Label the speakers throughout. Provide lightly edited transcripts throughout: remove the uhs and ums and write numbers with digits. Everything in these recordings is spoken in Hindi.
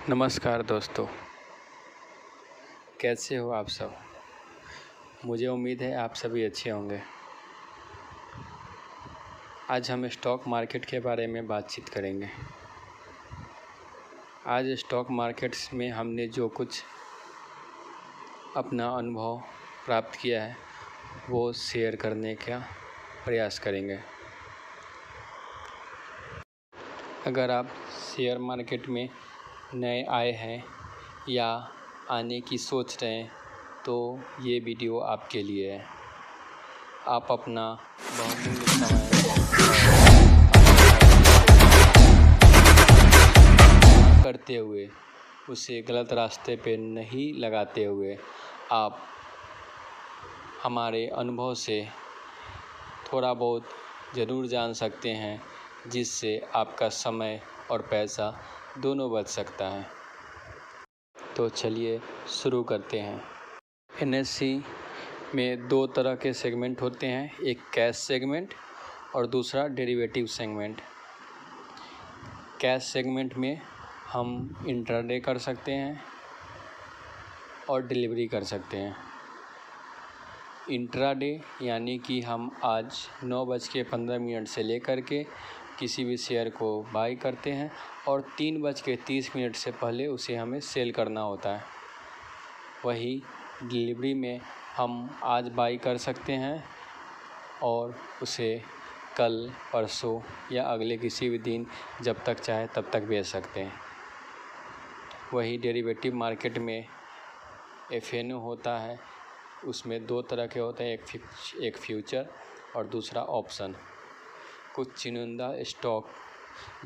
Speaker 1: नमस्कार दोस्तों, कैसे हो आप सब। मुझे उम्मीद है आप सभी अच्छे होंगे। आज हम स्टॉक मार्केट के बारे में बातचीत करेंगे। आज स्टॉक मार्केट्स में हमने जो कुछ अपना अनुभव प्राप्त किया है वो शेयर करने का प्रयास करेंगे। अगर आप शेयर मार्केट में नए आए हैं या आने की सोच रहे हैं तो ये वीडियो आपके लिए है। आप अपना बहुमूल्य समय करते हुए उसे गलत रास्ते पे नहीं लगाते हुए आप हमारे अनुभव से थोड़ा बहुत ज़रूर जान सकते हैं, जिससे आपका समय और पैसा दोनों बच सकता है। तो चलिए शुरू करते हैं। एनएससी में दो तरह के सेगमेंट होते हैं, एक कैश सेगमेंट और दूसरा डेरिवेटिव सेगमेंट। कैश सेगमेंट में हम इंट्राडे कर सकते हैं और डिलीवरी कर सकते हैं। इंट्राडे यानी कि हम आज 9:15 से लेकर के किसी भी शेयर को बाई करते हैं और 3:30 से पहले उसे हमें सेल करना होता है। वही डिलीवरी में हम आज बाई कर सकते हैं और उसे कल, परसों या अगले किसी भी दिन जब तक चाहे तब तक बेच सकते हैं। वही डेरिवेटिव मार्केट में एफएनओ होता है, उसमें दो तरह के होते हैं, एक फ्यूचर और दूसरा ऑप्शन। कुछ चुनिंदा स्टॉक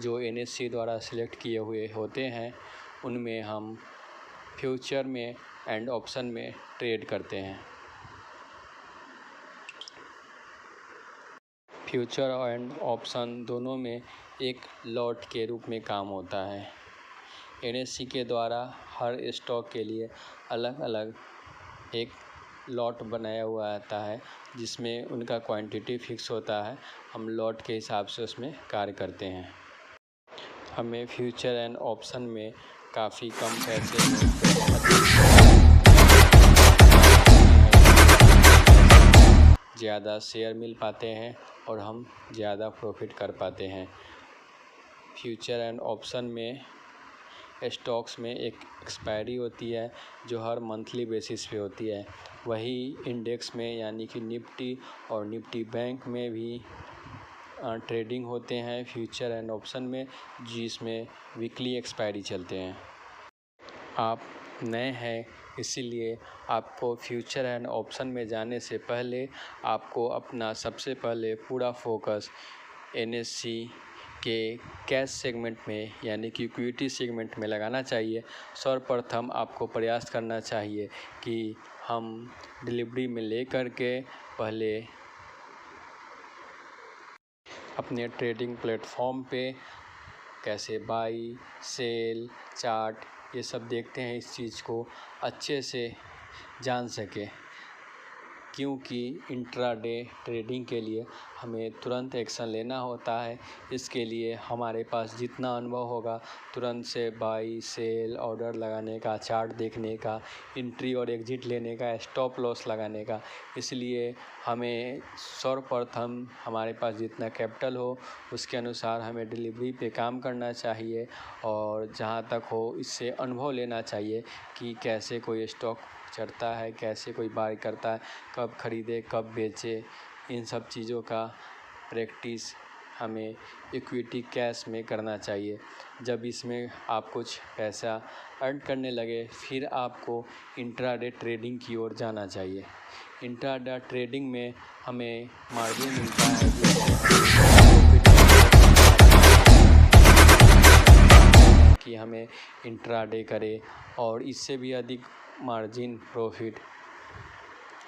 Speaker 1: जो एनएससी द्वारा सिलेक्ट किए हुए होते हैं उनमें हम फ्यूचर में एंड ऑप्शन में ट्रेड करते हैं। फ्यूचर एंड ऑप्शन दोनों में एक लॉट के रूप में काम होता है। एनएससी के द्वारा हर स्टॉक के लिए अलग अलग एक लॉट बनाया हुआ आता है, जिसमें उनका क्वांटिटी फिक्स होता है। हम लॉट के हिसाब से उसमें कार्य करते हैं। हमें फ्यूचर एंड ऑप्शन में काफ़ी कम पैसे में ज़्यादा शेयर मिल पाते हैं और हम ज़्यादा प्रॉफिट कर पाते हैं। फ्यूचर एंड ऑप्शन में स्टॉक्स में एक एक्सपायरी होती है जो हर मंथली बेसिस पे होती है। वही इंडेक्स में यानी कि निफ्टी और निफ्टी बैंक में भी ट्रेडिंग होते हैं फ्यूचर एंड ऑप्शन में, जिसमें वीकली एक्सपायरी चलते हैं। आप नए हैं इसीलिए आपको फ्यूचर एंड ऑप्शन में जाने से पहले आपको अपना सबसे पहले पूरा फोकस एनएससी के कैश सेगमेंट में यानी कि इक्विटी सेगमेंट में लगाना चाहिए। सर्वप्रथम आपको प्रयास करना चाहिए कि हम डिलीवरी में लेकर के पहले अपने ट्रेडिंग प्लेटफॉर्म पे कैसे बाई, सेल, चार्ट ये सब देखते हैं, इस चीज़ को अच्छे से जान सके। क्योंकि इंट्राडे ट्रेडिंग के लिए हमें तुरंत एक्शन लेना होता है। इसके लिए हमारे पास जितना अनुभव होगा तुरंत से बाई, सेल, ऑर्डर लगाने का, चार्ट देखने का, एंट्री और एग्जिट लेने का, स्टॉप लॉस लगाने का। इसलिए हमें सर्वप्रथम हमारे पास जितना कैपिटल हो उसके अनुसार हमें डिलीवरी पे काम करना चाहिए और जहाँ तक हो इससे अनुभव लेना चाहिए कि कैसे कोई स्टॉक चढ़ता है, कैसे कोई बाय करता है, कब खरीदे कब बेचे। इन सब चीज़ों का प्रैक्टिस हमें इक्विटी कैश में करना चाहिए। जब इसमें आप कुछ पैसा अर्न करने लगे फिर आपको इंट्राडे ट्रेडिंग की ओर जाना चाहिए। इंट्राडे ट्रेडिंग में हमें मार्जिन मिलता है कि हमें इंट्राडे करें और इससे भी अधिक मार्जिन प्रॉफिट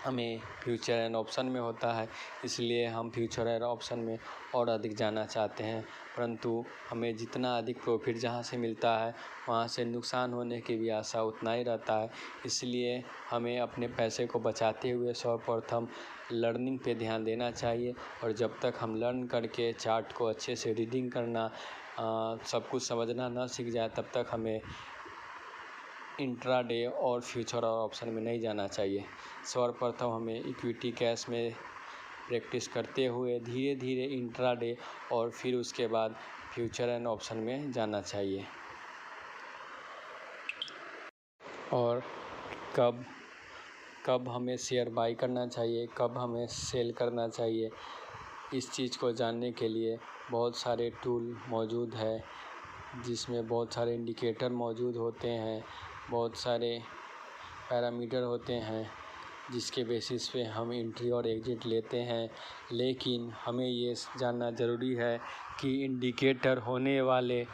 Speaker 1: हमें फ्यूचर एंड ऑप्शन में होता है। इसलिए हम फ्यूचर एंड ऑप्शन में और अधिक जाना चाहते हैं, परंतु हमें जितना अधिक प्रॉफिट जहां से मिलता है वहां से नुकसान होने की भी आशा उतना ही रहता है। इसलिए हमें अपने पैसे को बचाते हुए सर्वप्रथम लर्निंग पे ध्यान देना चाहिए और जब तक हम लर्न करके चार्ट को अच्छे से रीडिंग करना सब कुछ समझना ना सीख जाए तब तक हमें इंट्राडे और फ्यूचर और ऑप्शन में नहीं जाना चाहिए। सर्वप्रथम हमें इक्विटी कैश में प्रैक्टिस करते हुए धीरे धीरे इंट्राडे और फिर उसके बाद फ्यूचर एंड ऑप्शन में जाना चाहिए। और कब हमें शेयर बाई करना चाहिए, कब हमें सेल करना चाहिए, इस चीज़ को जानने के लिए बहुत सारे टूल मौजूद है, जिसमें बहुत सारे इंडिकेटर मौजूद होते हैं, बहुत सारे पैरामीटर होते हैं, जिसके बेसिस पे हम एंट्री और एग्जिट लेते हैं। लेकिन हमें ये जानना ज़रूरी है कि इंडिकेटर होने वाले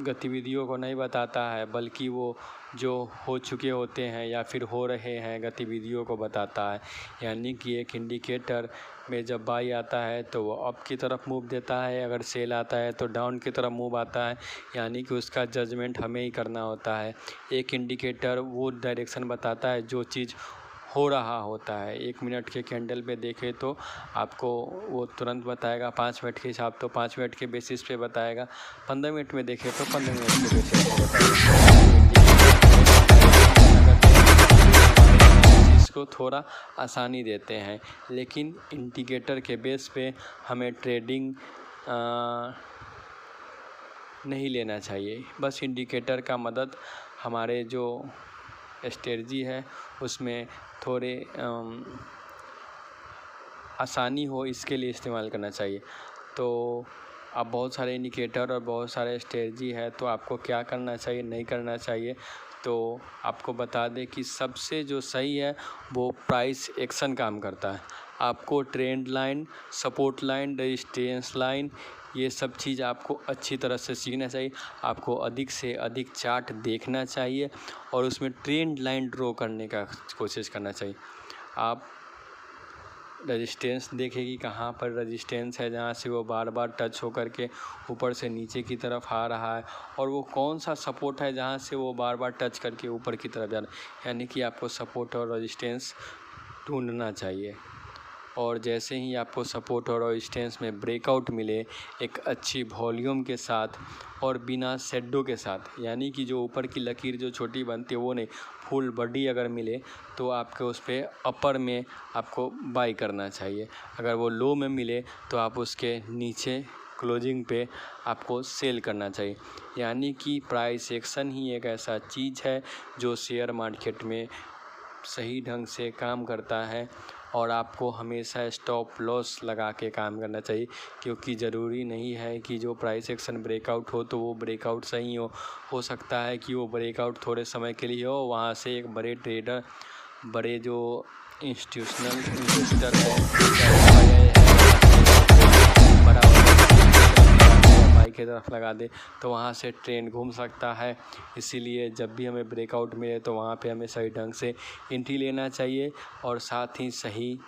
Speaker 1: गतिविधियों को नहीं बताता है, बल्कि वो जो हो चुके होते हैं या फिर हो रहे हैं गतिविधियों को बताता है। यानी कि एक इंडिकेटर में जब बाई आता है तो वो अप की तरफ मूव देता है, अगर सेल आता है तो डाउन की तरफ मूव आता है। यानी कि उसका जजमेंट हमें ही करना होता है। एक इंडिकेटर वो डायरेक्शन बताता है जो चीज़ हो रहा होता है। 1 मिनट के कैंडल पे देखें तो आपको वो तुरंत बताएगा, 5 मिनट के हिसाब तो 5 मिनट के बेसिस पे बताएगा, 15 मिनट में देखें तो 15 मिनट के बेसिस पे बताएगा। इसको थोड़ा आसानी देते हैं, लेकिन इंडिकेटर के बेस पे हमें ट्रेडिंग नहीं लेना चाहिए। बस इंडिकेटर का मदद हमारे जो स्ट्रेटजी है उसमें थोड़े आसानी हो, इसके लिए इस्तेमाल करना चाहिए। तो अब बहुत सारे इंडिकेटर और बहुत सारे स्ट्रेटजी है, तो आपको क्या करना चाहिए, नहीं करना चाहिए, तो आपको बता दें कि सबसे जो सही है वो प्राइस एक्शन काम करता है। आपको trend line, support line, resistance line, ये सब चीज़ आपको अच्छी तरह से सीखना चाहिए। आपको अधिक से अधिक चार्ट देखना चाहिए और उसमें ट्रेंड लाइन ड्रॉ करने का कोशिश करना चाहिए। आप रेजिस्टेंस देखें कि कहाँ पर रेजिस्टेंस है, जहाँ से वो बार बार टच होकर के ऊपर से नीचे की तरफ आ रहा है, और वो कौन सा सपोर्ट है जहाँ से वो बार बार टच करके ऊपर की तरफ जा रहा है। यानी कि आपको सपोर्ट और रेजिस्टेंस ढूंढना चाहिए। और जैसे ही आपको सपोर्ट और रेजिस्टेंस में ब्रेकआउट मिले एक अच्छी वॉल्यूम के साथ और बिना शेडो के साथ, यानी कि जो ऊपर की लकीर जो छोटी बनती है वो नहीं, फुल बॉडी अगर मिले तो आपको उस पर अपर में आपको बाई करना चाहिए। अगर वो लो में मिले तो आप उसके नीचे क्लोजिंग पे आपको सेल करना चाहिए। यानी कि प्राइस एक्शन ही एक ऐसा चीज़ है जो शेयर मार्केट में सही ढंग से काम करता है, और आपको हमेशा स्टॉप लॉस लगा के काम करना चाहिए, क्योंकि ज़रूरी नहीं है कि जो प्राइस एक्शन ब्रेकआउट हो तो वो ब्रेकआउट सही हो सकता है कि वो ब्रेकआउट थोड़े समय के लिए हो, वहाँ से एक बड़े ट्रेडर, बड़े जो इंस्टीट्यूशनल इन्वेस्टर है की तरफ लगा दे तो वहाँ से ट्रेंड घूम सकता है। इसीलिए जब भी हमें ब्रेकआउट मिले तो वहाँ पे हमें सही ढंग से एंट्री लेना चाहिए और साथ ही सही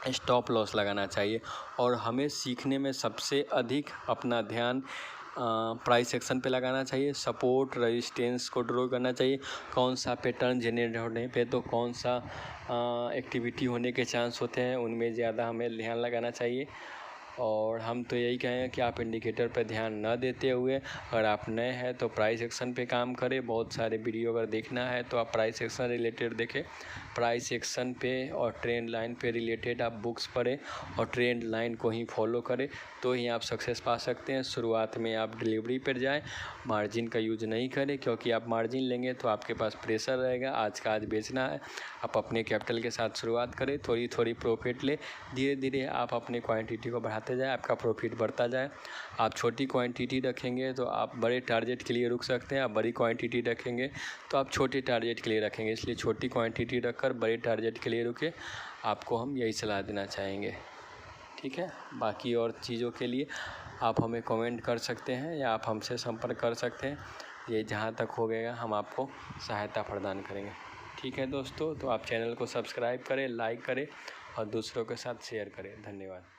Speaker 1: स्टॉप लॉस लगाना चाहिए। और हमें सीखने में सबसे अधिक अपना ध्यान प्राइस एक्शन पे लगाना चाहिए। सपोर्ट रेजिस्टेंस को ड्रॉ करना चाहिए, कौन सा पैटर्न जनरेट होने पे तो कौन सा एक्टिविटी होने के चांस होते हैं, उनमें ज़्यादा हमें ध्यान लगाना चाहिए। और हम तो यही कहें कि आप इंडिकेटर पर ध्यान न देते हुए अगर आप नए हैं तो प्राइस एक्शन पे काम करें। बहुत सारे वीडियो अगर देखना है तो आप प्राइस एक्शन रिलेटेड देखें, प्राइस एक्शन पे और ट्रेंड लाइन पे रिलेटेड आप बुक्स पढ़ें और ट्रेंड लाइन को ही फॉलो करें, तो ही आप सक्सेस पा सकते हैं। शुरुआत में आप डिलीवरी पर जाएं, मार्जिन का यूज नहीं करें, क्योंकि आप मार्जिन लेंगे तो आपके पास प्रेशर रहेगा, आज का आज बेचना है। आप अपने कैपिटल के साथ शुरुआत करें, थोड़ी थोड़ी प्रॉफिट ले, धीरे धीरे आप अपने क्वांटिटी को बढ़ाते जाए, आपका प्रॉफिट बढ़ता जाए। आप छोटी क्वांटिटी रखेंगे तो आप बड़े टारगेट के लिए रुक सकते हैं, आप बड़ी क्वांटिटी रखेंगे तो आप छोटे टारगेट के लिए रखेंगे। इसलिए छोटी क्वांटिटी रखकर बड़े टारगेट के लिए रुके, आपको हम यही सलाह देना चाहेंगे। ठीक है, बाकी और चीज़ों के लिए आप हमें कमेंट कर सकते हैं या आप हमसे संपर्क कर सकते हैं। ये जहाँ तक हो गएगा हम आपको सहायता प्रदान करेंगे। ठीक है दोस्तों, तो आप चैनल को सब्सक्राइब करें, लाइक करें और दूसरों के साथ शेयर करें। धन्यवाद।